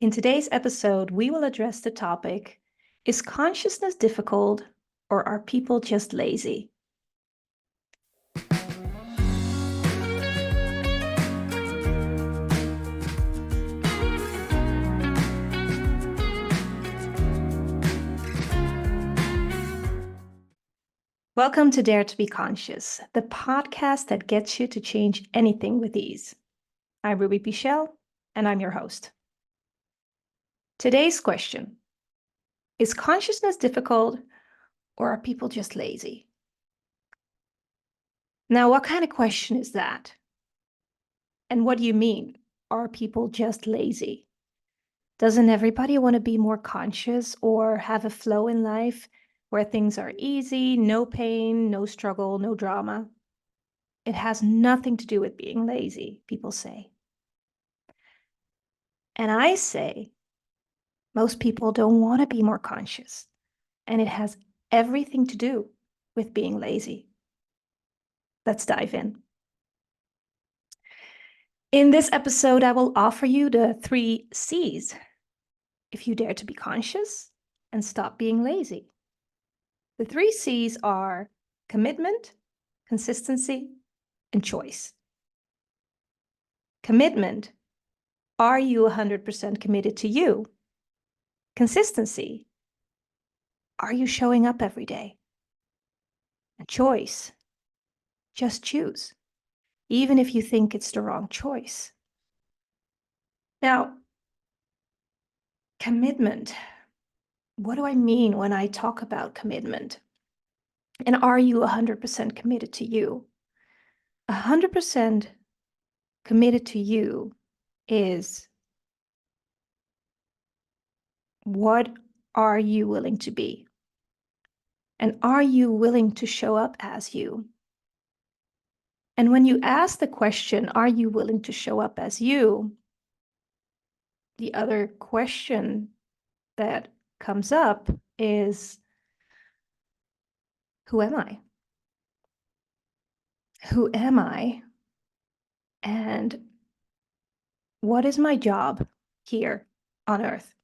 In today's episode, we will address the topic, is consciousness difficult or are people just lazy? Welcome to Dare to be Conscious, the podcast that gets you to change anything with ease. I'm Ruby Pichel, and I'm your host. Today's question, is consciousness difficult or are people just lazy? Now, what kind of question is that? And what do you mean? Are people just lazy? Doesn't everybody want to be more conscious or have a flow in life where things are easy, no pain, no struggle, no drama? It has nothing to do with being lazy, people say. And I say, most people don't want to be more conscious. And it has everything to do with being lazy. Let's dive in. In this episode, I will offer you the 3 C's if you dare to be conscious and stop being lazy. The 3 C's are commitment, consistency, and choice. Commitment. Are you 100% committed to you? Consistency. Are you showing up every day? And choice. Just choose, even if you think it's the wrong choice. Now, commitment. What do I mean when I talk about commitment? And are you 100% committed to you? 100% committed to you is, what are you willing to be? And are you willing to show up as you? And when you ask the question, are you willing to show up as you? The other question that comes up is, who am I? Who am I? And what is my job here on Earth?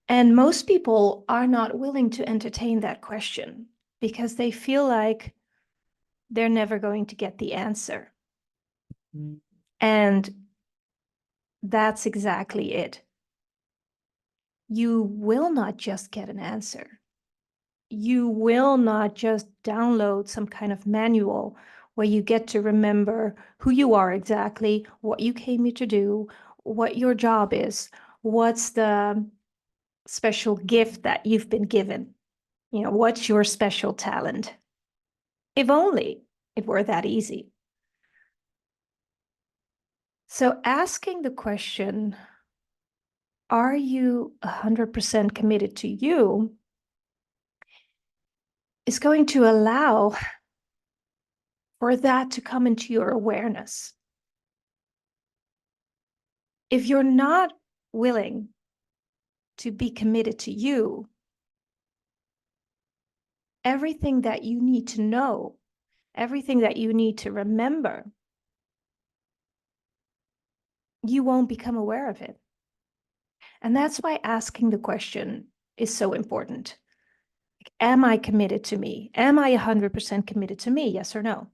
And most people are not willing to entertain that question because they feel like they're never going to get the answer. And that's exactly it. You will not just get an answer. You will not just download some kind of manual where you get to remember who you are exactly, what you came here to do, what your job is, what's the special gift that you've been given. What's your special talent? If only it were that easy. So asking the question, are you 100% committed to you, is going to allow for that to come into your awareness. If you're not willing to be committed to you, everything that you need to know, everything that you need to remember, you won't become aware of it. And that's why asking the question is so important. Am I committed to me? Am I 100% committed to me? Yes or no?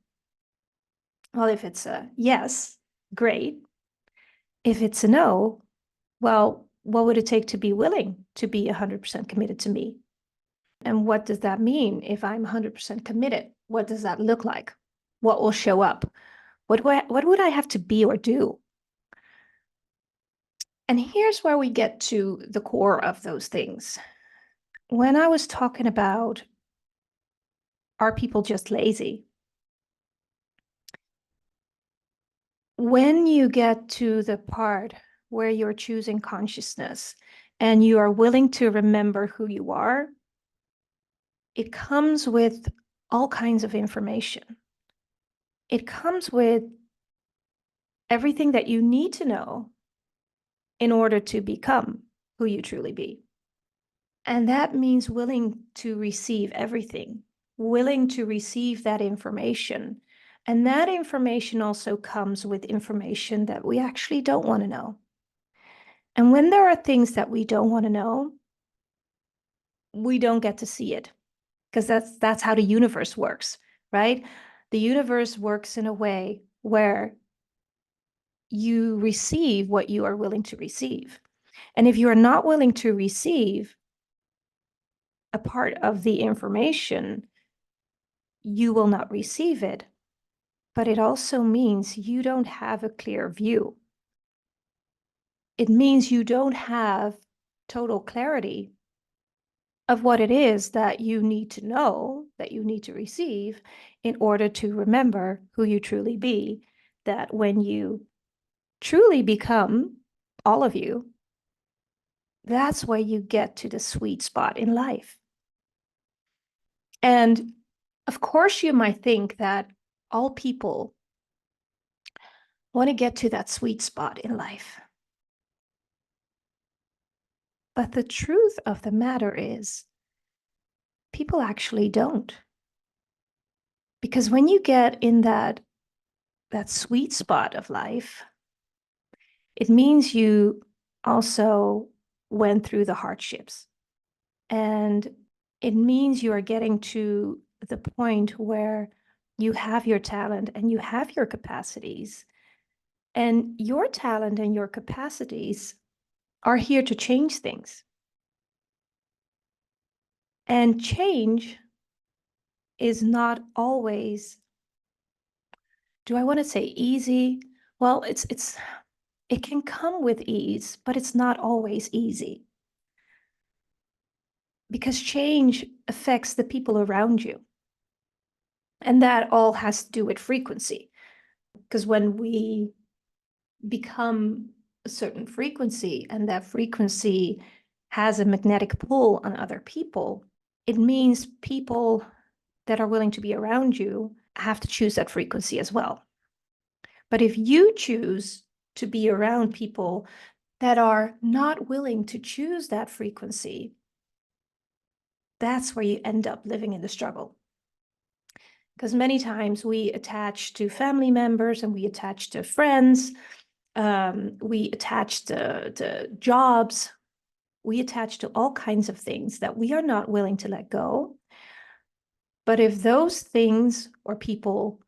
Well, if it's a yes, great. If it's a no, well, what would it take to be willing to be 100% committed to me? And what does that mean if I'm 100% committed? What does that look like? What will show up? What would I have to be or do? And here's where we get to the core of those things. When I was talking about, are people just lazy? When you get to the part where you're choosing consciousness and you are willing to remember who you are, it comes with all kinds of information. It comes with everything that you need to know in order to become who you truly be. And that means willing to receive everything, willing to receive that information. And that information also comes with information that we actually don't want to know. And when there are things that we don't want to know, we don't get to see it, because that's how the universe works, right? The universe works in a way where you receive what you are willing to receive. And if you are not willing to receive a part of the information, you will not receive it. But it also means you don't have a clear view. It means you don't have total clarity of what it is that you need to know, that you need to receive in order to remember who you truly be. That when you truly become all of you, that's where you get to the sweet spot in life. And of course, you might think that all people want to get to that sweet spot in life. But the truth of the matter is, people actually don't. Because when you get in that sweet spot of life, it means you also went through the hardships. And it means you are getting to the point where you have your talent and you have your capacities. And your talent and your capacities are here to change things. And change is not always, do I want to say easy? Well, it can come with ease, but it's not always easy. Because change affects the people around you. And that all has to do with frequency. Because when we become a certain frequency and that frequency has a magnetic pull on other people, it means people that are willing to be around you have to choose that frequency as well. But if you choose to be around people that are not willing to choose that frequency, that's where you end up living in the struggle. Because many times we attach to family members and we attach to friends, we attach to jobs, we attach to all kinds of things that we are not willing to let go. But if those things or people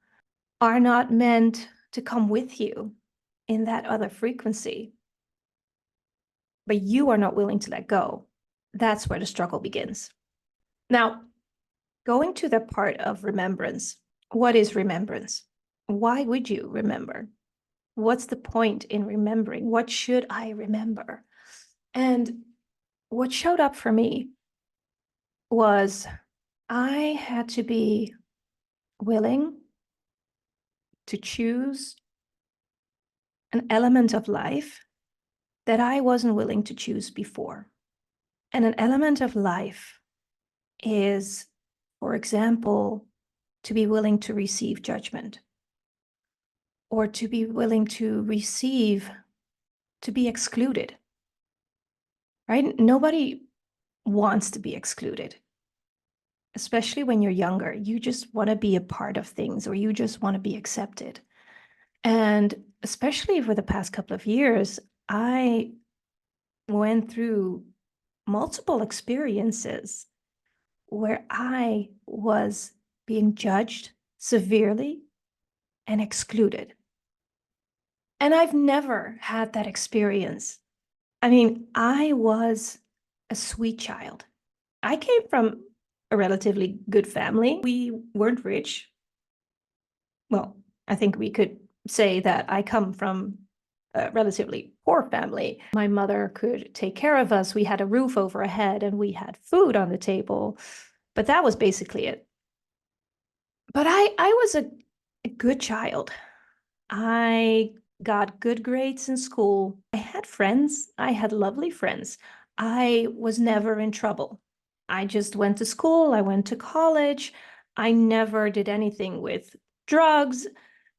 are not meant to come with you in that other frequency, but you are not willing to let go, that's where the struggle begins. Now, going to the part of remembrance, what is remembrance? Why would you remember? What's the point in remembering? What should I remember? And what showed up for me was I had to be willing to choose an element of life that I wasn't willing to choose before. And an element of life is, for example, to be willing to receive judgment, or to be willing to receive, to be excluded, right? Nobody wants to be excluded, especially when you're younger. You just want to be a part of things, or you just want to be accepted. And especially for the past couple of years, I went through multiple experiences where I was being judged severely and excluded. And I've never had that experience. I mean, I was a sweet child. I came from a relatively good family. We weren't rich. Well, I think we could say that I come from a relatively poor family. My mother could take care of us. We had a roof over our head and we had food on the table, but that was basically it. But I was a good child. I got good grades in school. I had friends. I had lovely friends. I was never in trouble. I just went to school. I went to college. I never did anything with drugs,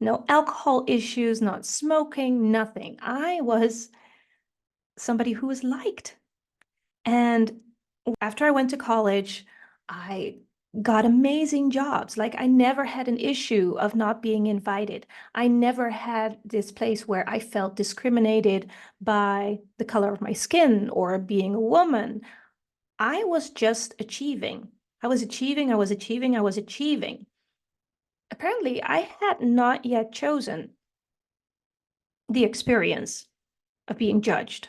no alcohol issues, not smoking, nothing. I was somebody who was liked. And after I went to college, I got amazing jobs. Like I never had an issue of not being invited. I never had this place where I felt discriminated by the color of my skin or being a woman. I was just achieving. I was achieving, I was achieving, I was achieving. Apparently, I had not yet chosen the experience of being judged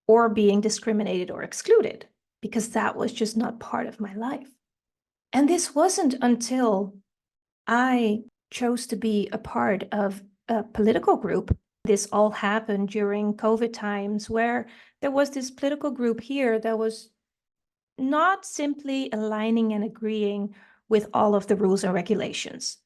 or being discriminated or excluded because that was just not part of my life. And this wasn't until I chose to be a part of a political group. This all happened during COVID times where there was this political group here that was not simply aligning and agreeing with all of the rules and regulations.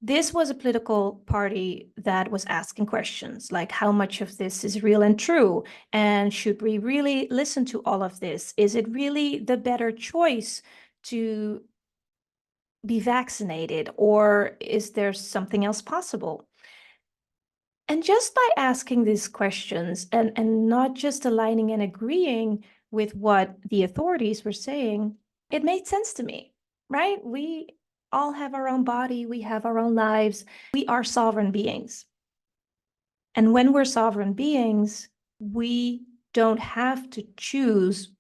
This was a political party that was asking questions like how much of this is real and true? And should we really listen to all of this? Is it really the better choice to be vaccinated, or is there something else possible? And just by asking these questions and not just aligning and agreeing with what the authorities were saying, it made sense to me, right? We all have our own body, we have our own lives, we are sovereign beings. And when we're sovereign beings, we don't have to choose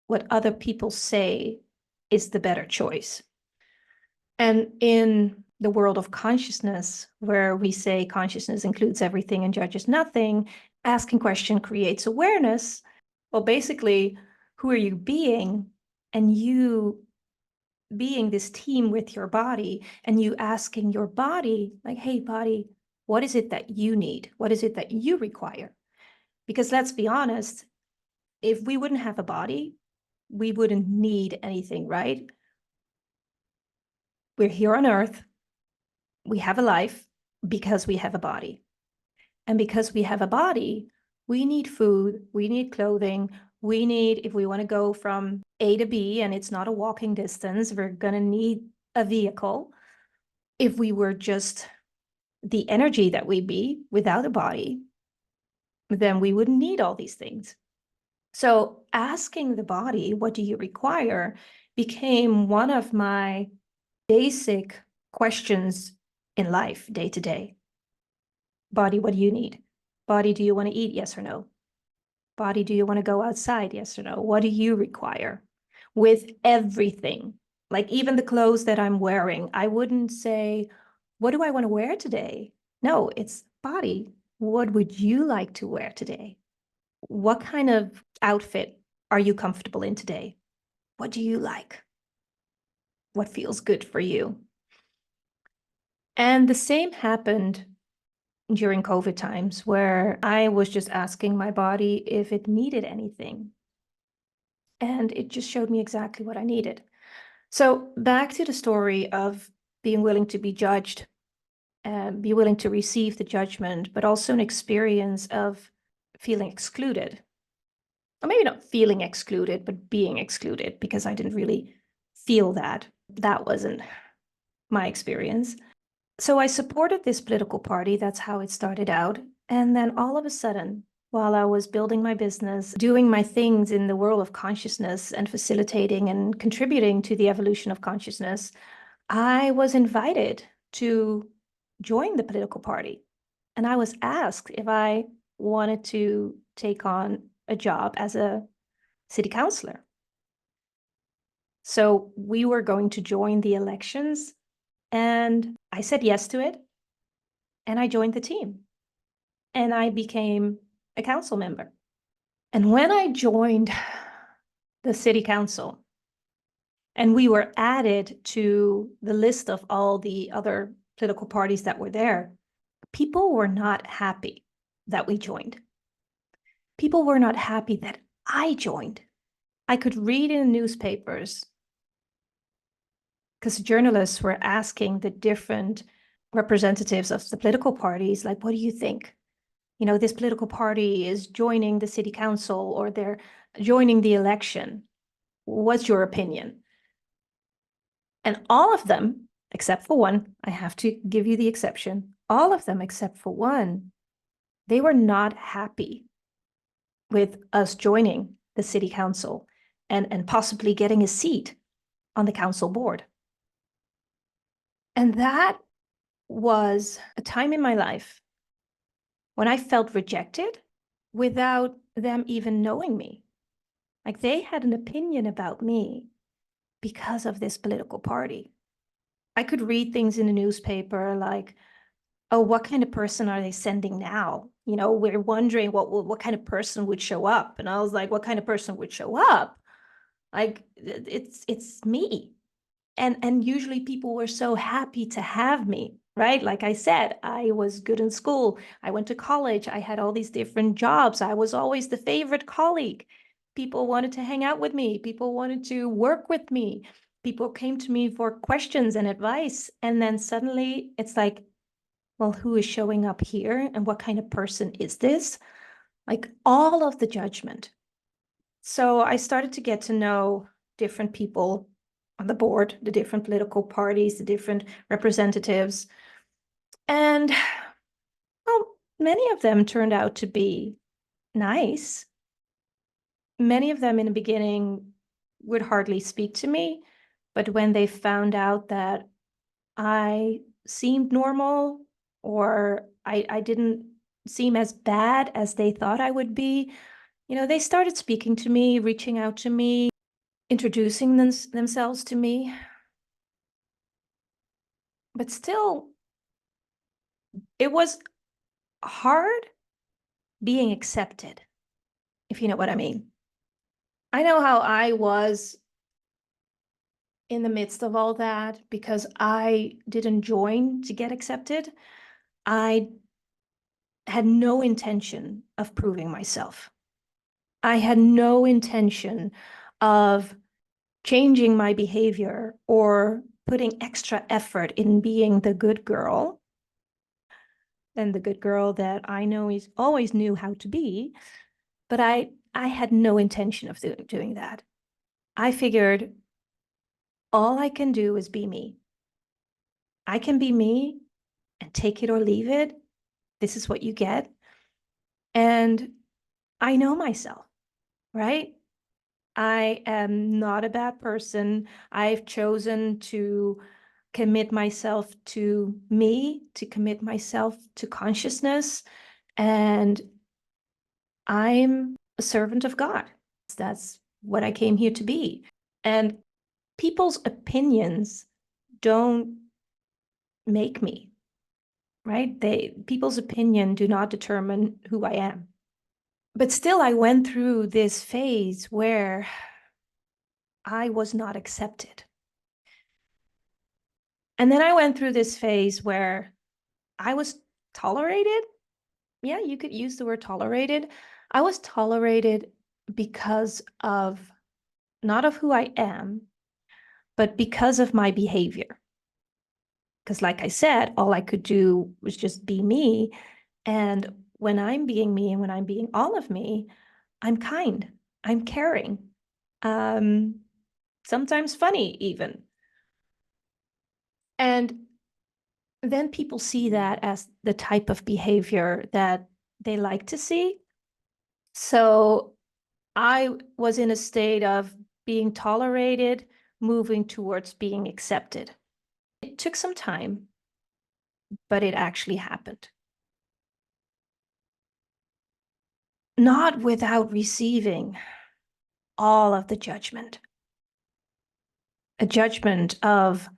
what other people say is the better choice. And in the world of consciousness, where we say consciousness includes everything and judges nothing, asking question creates awareness. Well, basically, who are you being? And you being this team with your body, and you asking your body, like, hey, body, what is it that you need? What is it that you require? Because let's be honest, if we wouldn't have a body, we wouldn't need anything, right? We're here on Earth. We have a life because we have a body. And because we have a body, we need food, we need clothing, we need, if we want to go from A to B and it's not a walking distance, we're going to need a vehicle. If we were just the energy that we be without a body, then we wouldn't need all these things. So asking the body, what do you require, became one of my basic questions in life, day to day. Body, what do you need? Body, do you want to eat? Yes or no? Body, do you want to go outside? Yes or no? What do you require? With everything, like even the clothes that I'm wearing, I wouldn't say, what do I want to wear today? No, it's body. What would you like to wear today? What kind of outfit are you comfortable in today? What do you like? What feels good for you? And the same happened during COVID times where I was just asking my body if it needed anything. And it just showed me exactly what I needed. So back to the story of being willing to be judged, be willing to receive the judgment, but also an experience of feeling excluded. Or maybe not feeling excluded, but being excluded, because I didn't really feel that. That wasn't my experience. So I supported this political party. That's how it started out. And then all of a sudden, while I was building my business, doing my things in the world of consciousness and facilitating and contributing to the evolution of consciousness, I was invited to join the political party. And I was asked if I wanted to take on a job as a city councilor. So we were going to join the elections, and I said yes to it. And I joined the team and I became a council member. And when I joined the city council and we were added to the list of all the other political parties that were there, people were not happy that we joined. People were not happy that I joined. I could read in newspapers because journalists were asking the different representatives of the political parties, like, what do you think? You know, this political party is joining the city council or they're joining the election. What's your opinion? And all of them, except for one, I have to give you the exception, all of them except for one, they were not happy with us joining the city council and possibly getting a seat. on the council board. And that was a time in my life when I felt rejected without them even knowing me. Like they had an opinion about me because of this political party. I could read things in the newspaper like, oh, what kind of person are they sending now? You know, we're wondering what kind of person would show up. And I was like, what kind of person would show up? Like it's me. And usually people were so happy to have me, right? Like I said, I was good in school. I went to college. I had all these different jobs. I was always the favorite colleague. People wanted to hang out with me. People wanted to work with me. People came to me for questions and advice. And then suddenly it's like, well, who is showing up here and what kind of person is this? Like all of the judgment. So I started to get to know different people on the board, the different political parties, the different representatives. And well, many of them turned out to be nice. Many of them in the beginning would hardly speak to me, but when they found out that I seemed normal or I didn't seem as bad as they thought I would be, you know, they started speaking to me, reaching out to me, introducing themselves to me. But still, it was hard being accepted, if you know what I mean. I know how I was in the midst of all that because I didn't join to get accepted. I had no intention of proving myself. I had no intention of changing my behavior or putting extra effort in being the good girl and the good girl that I know is always knew how to be. But I had no intention of doing that. I figured all I can do is be me. I can be me and take it or leave it. This is what you get. And I know myself, right? I am not a bad person. I've chosen to commit myself to me, to commit myself to consciousness. And I'm a servant of God. That's what I came here to be. And people's opinions don't make me, right? People's opinion do not determine who I am. But still, I went through this phase where I was not accepted. And then I went through this phase where I was tolerated. Yeah, you could use the word tolerated. I was tolerated because of not of who I am, but because of my behavior. Because like I said, all I could do was just be me. And when I'm being me and when I'm being all of me, I'm kind, I'm caring, sometimes funny even. And then people see that as the type of behavior that they like to see. So I was in a state of being tolerated, moving towards being accepted. It took some time, but it actually happened. Not without receiving all of the judgment. A judgment of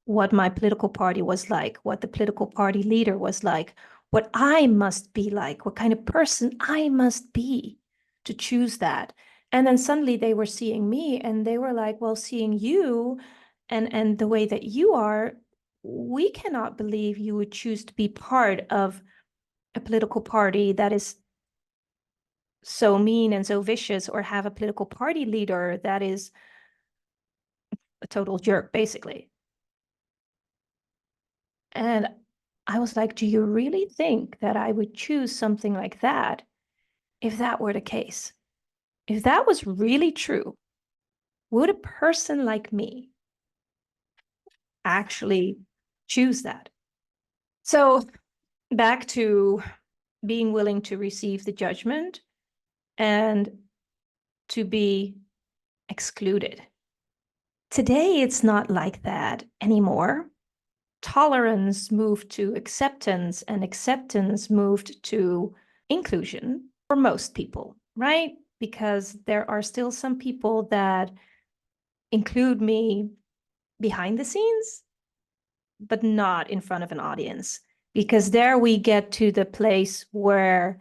what my political party was like, what the political party leader was like, what I must be like, what kind of person I must be to choose that. And then suddenly they were seeing me and they were like, well, seeing you and the way that you are, we cannot believe you would choose to be part of a political party that is so mean and so vicious, or have a political party leader that is a total jerk, basically. And I was like, do you really think that I would choose something like that if that were the case? If that was really true, would a person like me actually choose that? So back to being willing to receive the judgment and to be excluded. Today, it's not like that anymore. Tolerance moved to acceptance, and acceptance moved to inclusion for most people, right? Because there are still some people that include me behind the scenes, but not in front of an audience. Because there we get to the place where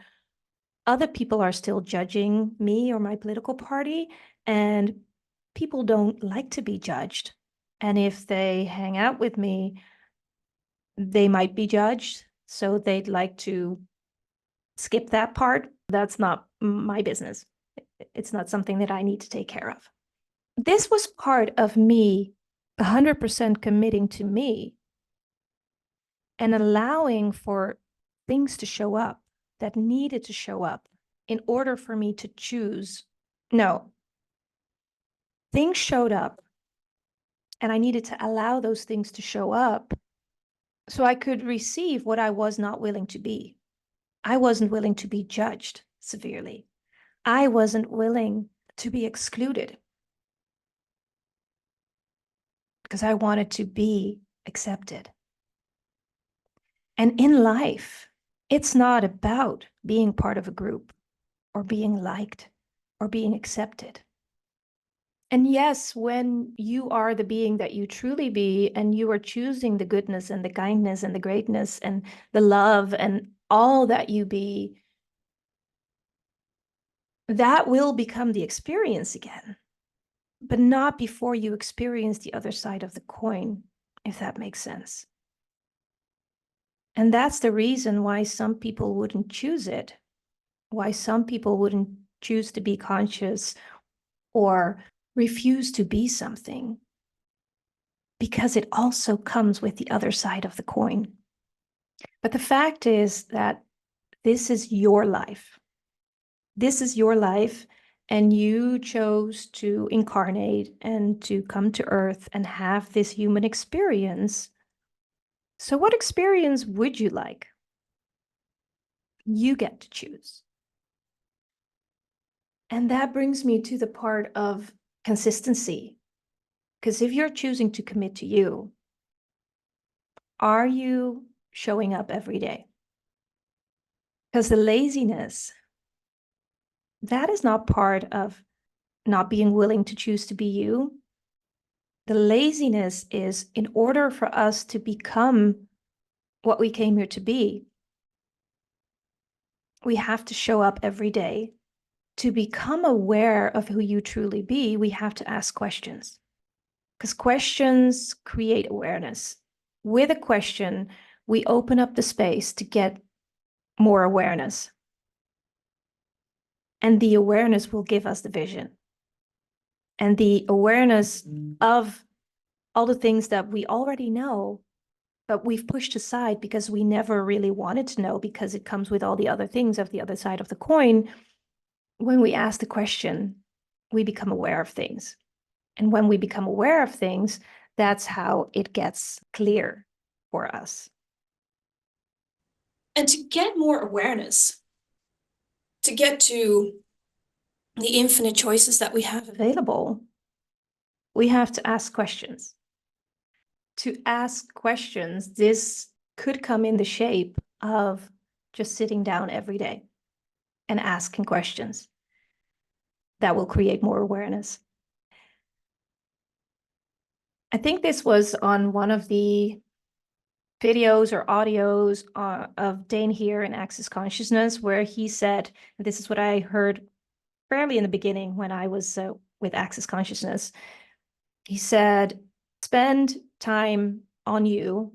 other people are still judging me or my political party, and people don't like to be judged. And if they hang out with me, they might be judged. So they'd like to skip that part. That's not my business. It's not something that I need to take care of. This was part of me 100% committing to me and allowing for things to show up that needed to show up in order for me to choose. No, things showed up and I needed to allow those things to show up so I could receive what I was not willing to be. I wasn't willing to be judged severely. I wasn't willing to be excluded because I wanted to be accepted. And in life, it's not about being part of a group or being liked or being accepted. And yes, when you are the being that you truly be, and you are choosing the goodness and the kindness and the greatness and the love and all that you be, that will become the experience again, but not before you experience the other side of the coin, if that makes sense. And that's the reason why some people wouldn't choose it, why some people wouldn't choose to be conscious or refuse to be something, because it also comes with the other side of the coin. But the fact is that this is your life. This is your life, and you chose to incarnate and to come to Earth and have this human experience. So what experience would you like? You get to choose. And that brings me to the part of consistency. Because if you're choosing to commit to you, are you showing up every day? Because the laziness, that is not part of not being willing to choose to be you. The laziness is, in order for us to become what we came here to be, we have to show up every day. To become aware of who you truly be, we have to ask questions, because questions create awareness. With a question, we open up the space to get more awareness. And the awareness will give us the vision. And the awareness of all the things that we already know, but we've pushed aside because we never really wanted to know, because it comes with all the other things of the other side of the coin. When we ask the question, we become aware of things. And when we become aware of things, that's how it gets clear for us. And to get more awareness, to get to the infinite choices that we have available, we have to ask questions. To ask questions, this could come in the shape of just sitting down every day and asking questions. That will create more awareness. I think this was on one of the videos or audios of Dane Heer in Access Consciousness, where he said, and this is what I heard fairly in the beginning when I was with Access Consciousness. He said, spend time on you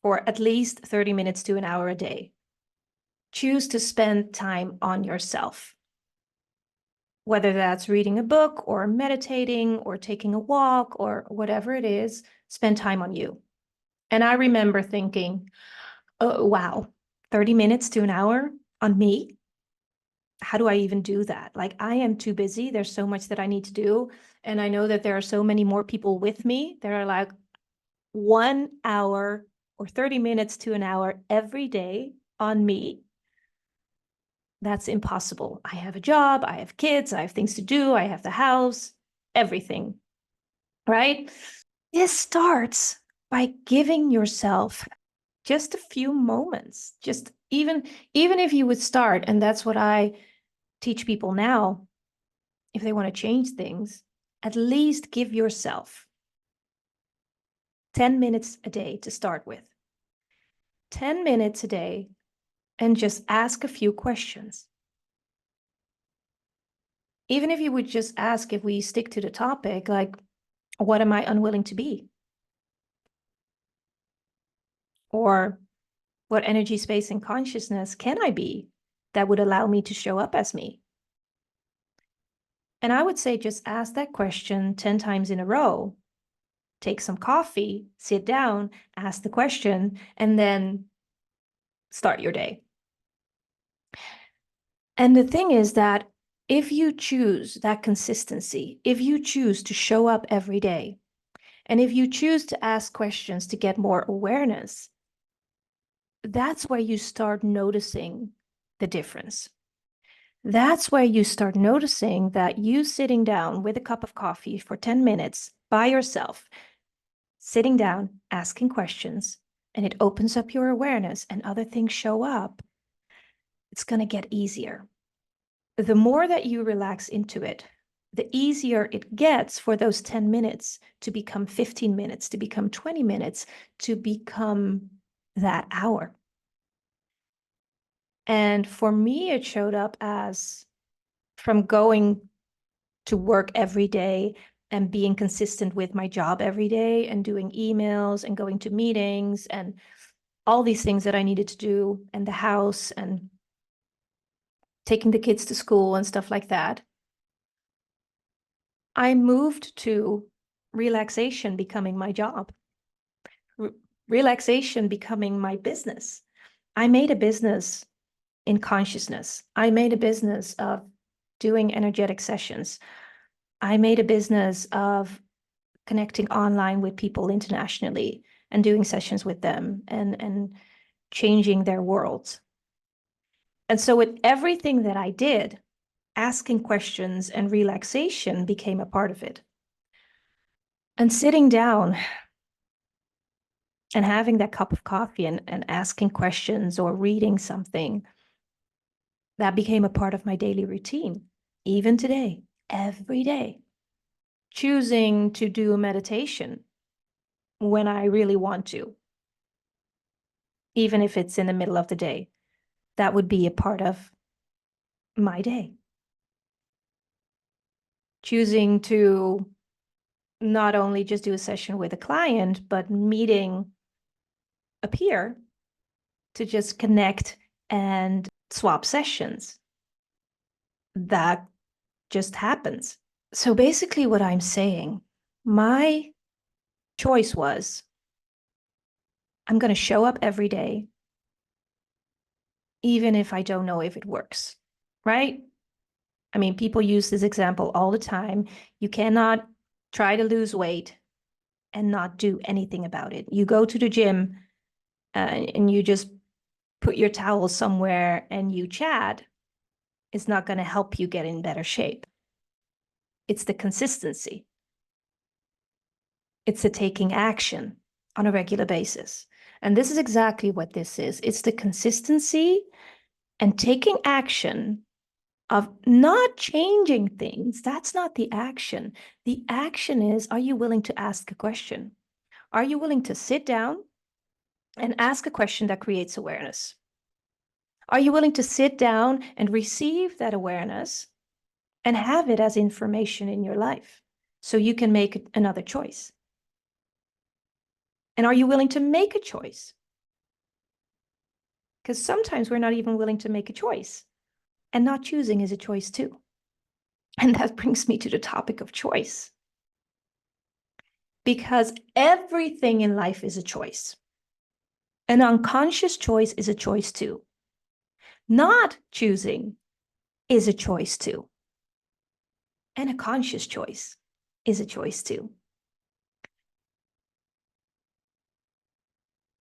for at least 30 minutes to an hour a day. Choose to spend time on yourself. Whether that's reading a book or meditating or taking a walk or whatever it is, spend time on you. And I remember thinking, oh, wow, 30 minutes to an hour on me? How do I even do that? Like, I am too busy. There's so much that I need to do. And I know that there are so many more people with me that are like 1 hour or 30 minutes to an hour every day on me. That's impossible. I have a job, I have kids, I have things to do, I have the house, everything. right? This starts by giving yourself just a few moments, just even if you would start, and that's what I teach people now, if they want to change things, at least give yourself 10 minutes a day to start with. 10 minutes a day, and just ask a few questions. Even if you would just ask, if we stick to the topic, like, what am I unwilling to be? Or what energy, space, and consciousness can I be that would allow me to show up as me? And I would say just ask that question 10 times in a row. Take some coffee, sit down, ask the question, and then start your day. And the thing is that if you choose that consistency, if you choose to show up every day, and if you choose to ask questions to get more awareness, that's where you start noticing the difference. That's where you start noticing that you sitting down with a cup of coffee for 10 minutes by yourself, sitting down, asking questions, and it opens up your awareness and other things show up, it's going to get easier. The more that you relax into it, the easier it gets for those 10 minutes to become 15 minutes, to become 20 minutes, to become that hour. And for me, it showed up as from going to work every day and being consistent with my job every day and doing emails and going to meetings and all these things that I needed to do, and the house and taking the kids to school and stuff like that. I moved to relaxation becoming my job, relaxation becoming my business. I made a business in consciousness. I made a business of doing energetic sessions. I made a business of connecting online with people internationally and doing sessions with them and changing their worlds. And so with everything that I did, asking questions and relaxation became a part of it. And sitting down and having that cup of coffee and asking questions or reading something, that became a part of my daily routine, even today, every day. Choosing to do a meditation when I really want to, even if it's in the middle of the day, that would be a part of my day. Choosing to not only just do a session with a client, but meeting a peer to just connect and swap sessions. That just happens. So basically what I'm saying, my choice was, I'm going to show up every day, even if I don't know if it works, right? I mean, people use this example all the time. You cannot try to lose weight and not do anything about it. You go to the gym and you just put your towel somewhere and you chat. It's not going to help you get in better shape. It's the consistency. It's the taking action on a regular basis. And this is exactly what this is. It's the consistency and taking action of not changing things. That's not the action. The action is, are you willing to ask a question? Are you willing to sit down and ask a question that creates awareness? Are you willing to sit down and receive that awareness and have it as information in your life so you can make another choice? And are you willing to make a choice? Because sometimes we're not even willing to make a choice, and not choosing is a choice too. And that brings me to the topic of choice. Because everything in life is a choice. An unconscious choice is a choice too. Not choosing is a choice too. And a conscious choice is a choice too.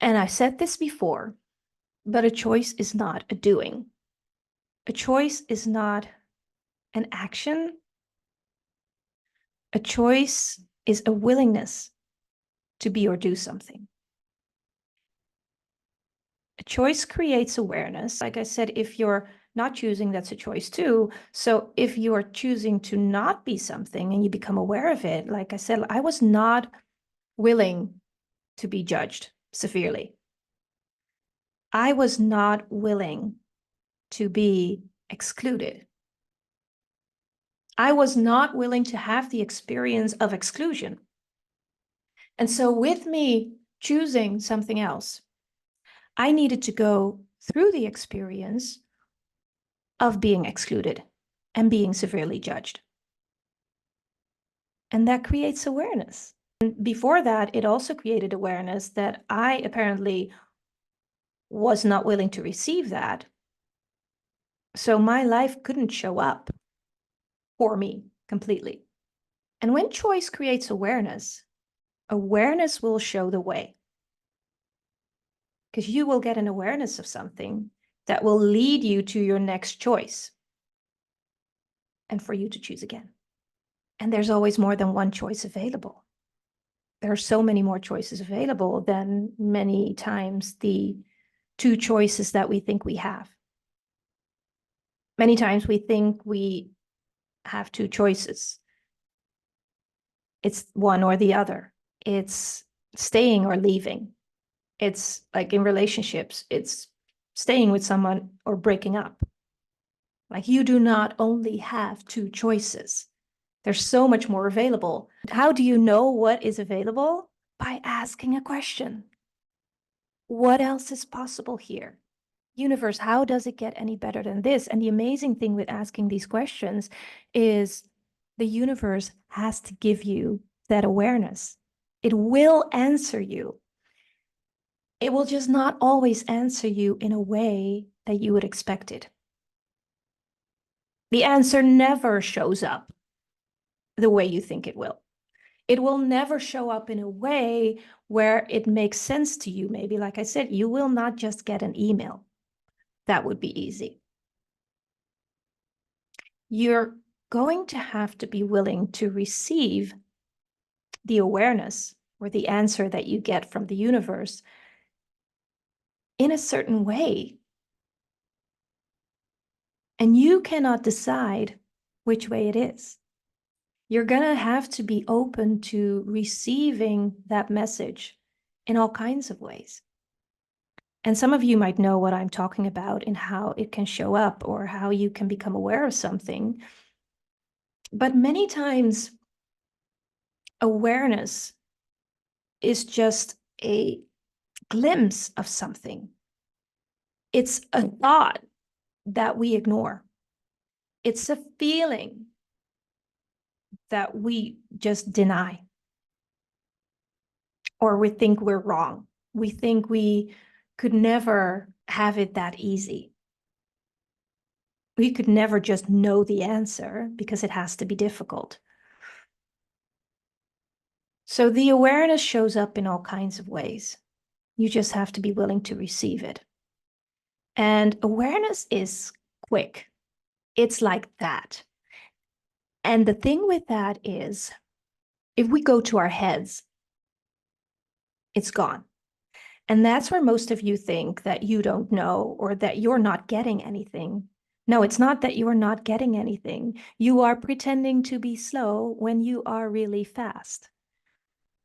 And I said this before, but a choice is not a doing. A choice is not an action. A choice is a willingness to be or do something. A choice creates awareness. Like I said, if you're not choosing, that's a choice too. So if you are choosing to not be something and you become aware of it, like I said, I was not willing to be judged severely. I was not willing to be excluded. I was not willing to have the experience of exclusion. And so with me choosing something else, I needed to go through the experience of being excluded and being severely judged. And that creates awareness. And before that, it also created awareness that I apparently was not willing to receive that. So my life couldn't show up for me completely. And when choice creates awareness, awareness will show the way. Because you will get an awareness of something that will lead you to your next choice and for you to choose again. And there's always more than one choice available. There are so many more choices available than many times the two choices that we think we have. Many times we think we have two choices. It's one or the other. It's staying or leaving. It's like in relationships, it's staying with someone or breaking up. Like you do not only have two choices. There's so much more available. How do you know what is available? By asking a question. What else is possible here? Universe, how does it get any better than this? And the amazing thing with asking these questions is the universe has to give you that awareness. It will answer you. It will just not always answer you in a way that you would expect it. The answer never shows up the way you think it will. It will never show up in a way where it makes sense to you. Maybe, like I said, you will not just get an email. That would be easy. You're going to have to be willing to receive the awareness or the answer that you get from the universe in a certain way. And you cannot decide which way it is. You're going to have to be open to receiving that message in all kinds of ways. And some of you might know what I'm talking about and how it can show up or how you can become aware of something. But many times, awareness is just a glimpse of something. It's a thought that we ignore. It's a feeling that we just deny. Or we think we're wrong. We think we could never have it that easy. We could never just know the answer because it has to be difficult. So the awareness shows up in all kinds of ways. You just have to be willing to receive it. And awareness is quick. It's like that. And the thing with that is, if we go to our heads, it's gone. And that's where most of you think that you don't know or that you're not getting anything. No, it's not that you're not getting anything. You are pretending to be slow when you are really fast.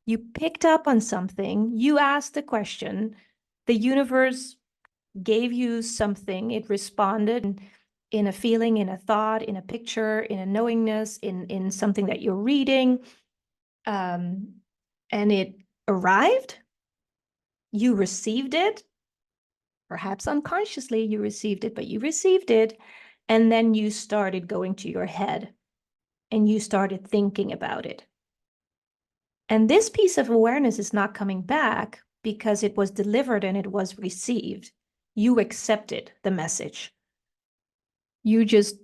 You picked up on something, you asked a question, the universe gave you something, it responded in a feeling, in a thought, in a picture, in a knowingness, in something that you're reading, and it arrived. You received it, perhaps unconsciously you received it, but you received it, and then you started going to your head and you started thinking about it. And this piece of awareness is not coming back because it was delivered and it was received. You accepted the message. You just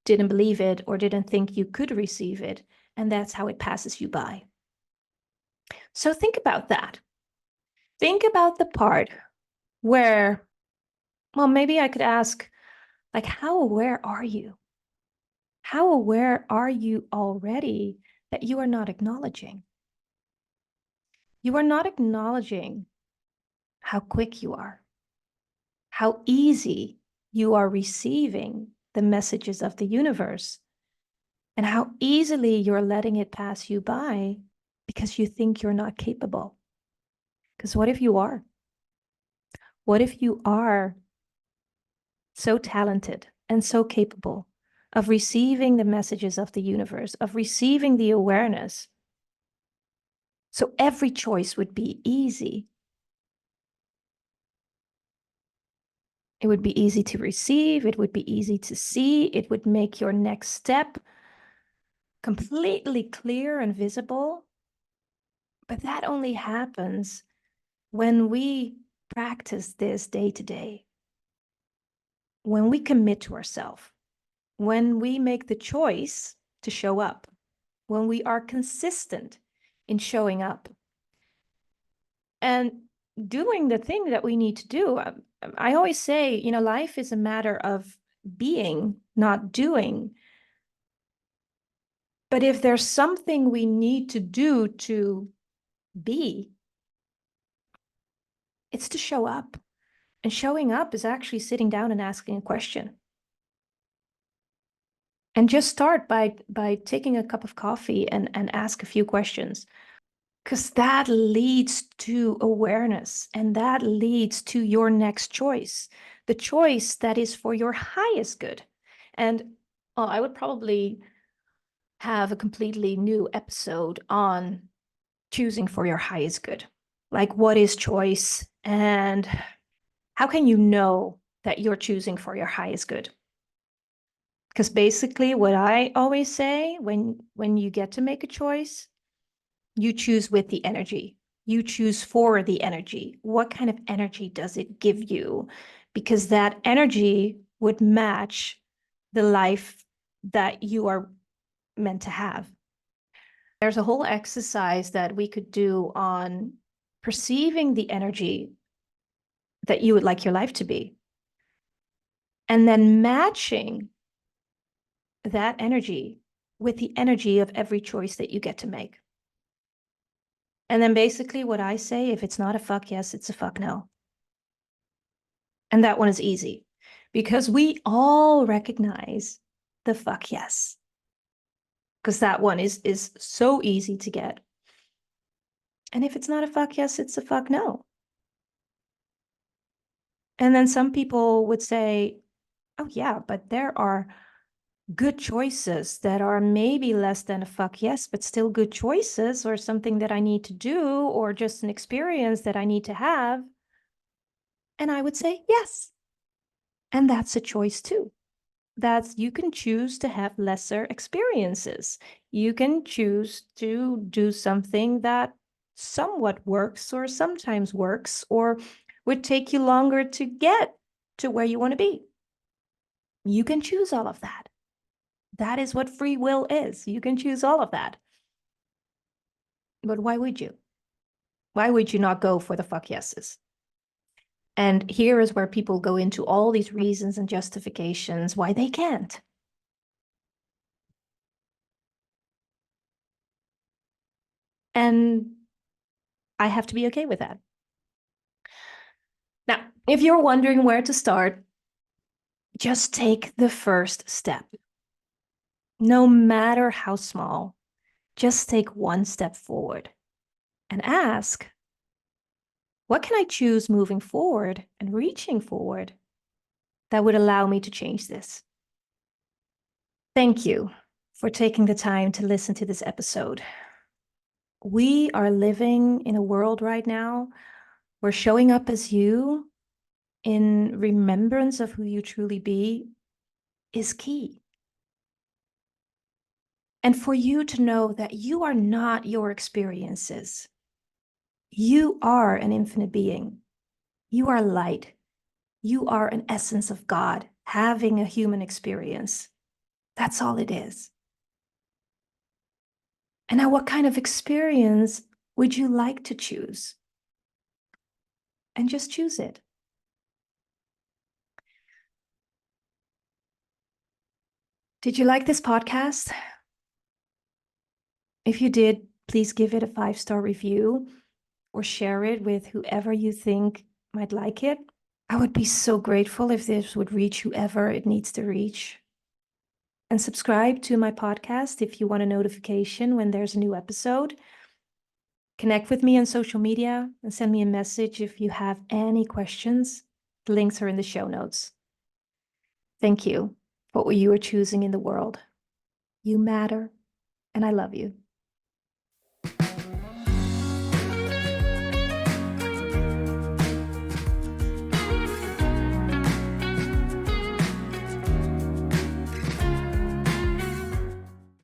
didn't believe it or didn't think you could receive it, and that's how it passes you by. So think about that. Think about the part where, well, maybe I could ask, like, how aware are you? How aware are you already that you are not acknowledging? You are not acknowledging how quick you are, how easy you are receiving the messages of the universe, and how easily you're letting it pass you by because you think you're not capable. Because what if you are? What if you are so talented and so capable of receiving the messages of the universe, of receiving the awareness? So every choice would be easy. It would be easy to receive. It would be easy to see. It would make your next step completely clear and visible. But that only happens when we practice this day to day, when we commit to ourselves, when we make the choice to show up, when we are consistent in showing up and doing the thing that we need to do. I always say, life is a matter of being, not doing. But if there's something we need to do to be, it's to show up. And showing up is actually sitting down and asking a question. And just start by taking a cup of coffee and ask a few questions. Because that leads to awareness, and that leads to your next choice, the choice that is for your highest good. And I would probably have a completely new episode on choosing for your highest good. Like, what is choice, and how can you know that you're choosing for your highest good? Because basically what I always say, when you get to make a choice, you choose with the energy. You choose for the energy. What kind of energy does it give you? Because that energy would match the life that you are meant to have. There's a whole exercise that we could do on perceiving the energy that you would like your life to be, and then matching that energy with the energy of every choice that you get to make. And then basically what I say, if it's not a fuck yes, it's a fuck no. And that one is easy because we all recognize the fuck yes. Because that one is so easy to get. And if it's not a fuck yes, it's a fuck no. And then some people would say, oh yeah, but there are good choices that are maybe less than a fuck yes, but still good choices, or something that I need to do, or just an experience that I need to have. And I would say yes. And that's a choice too. That's, you can choose to have lesser experiences. You can choose to do something that somewhat works or sometimes works or would take you longer to get to where you want to be. You can choose all of that. That is what free will is. You can choose all of that. But why would you? Why would you not go for the fuck yeses? And here is where people go into all these reasons and justifications why they can't. And I have to be okay with that. Now, if you're wondering where to start, just take the first step. No matter how small, just take one step forward and ask, what can I choose moving forward and reaching forward that would allow me to change this? Thank you for taking the time to listen to this episode. We are living in a world right now where showing up as you in remembrance of who you truly be is key. And for you to know that you are not your experiences. You are an infinite being. You are light. You are an essence of God having a human experience. That's all it is. And now, what kind of experience would you like to choose? And just choose it. Did you like this podcast? If you did, please give it a 5-star review. or share it with whoever you think might like it. I would be so grateful if this would reach whoever it needs to reach. And subscribe to my podcast if you want a notification when there's a new episode. Connect with me on social media and send me a message if you have any questions. The links are in the show notes. Thank you for what you are choosing in the world. You matter, and I love you.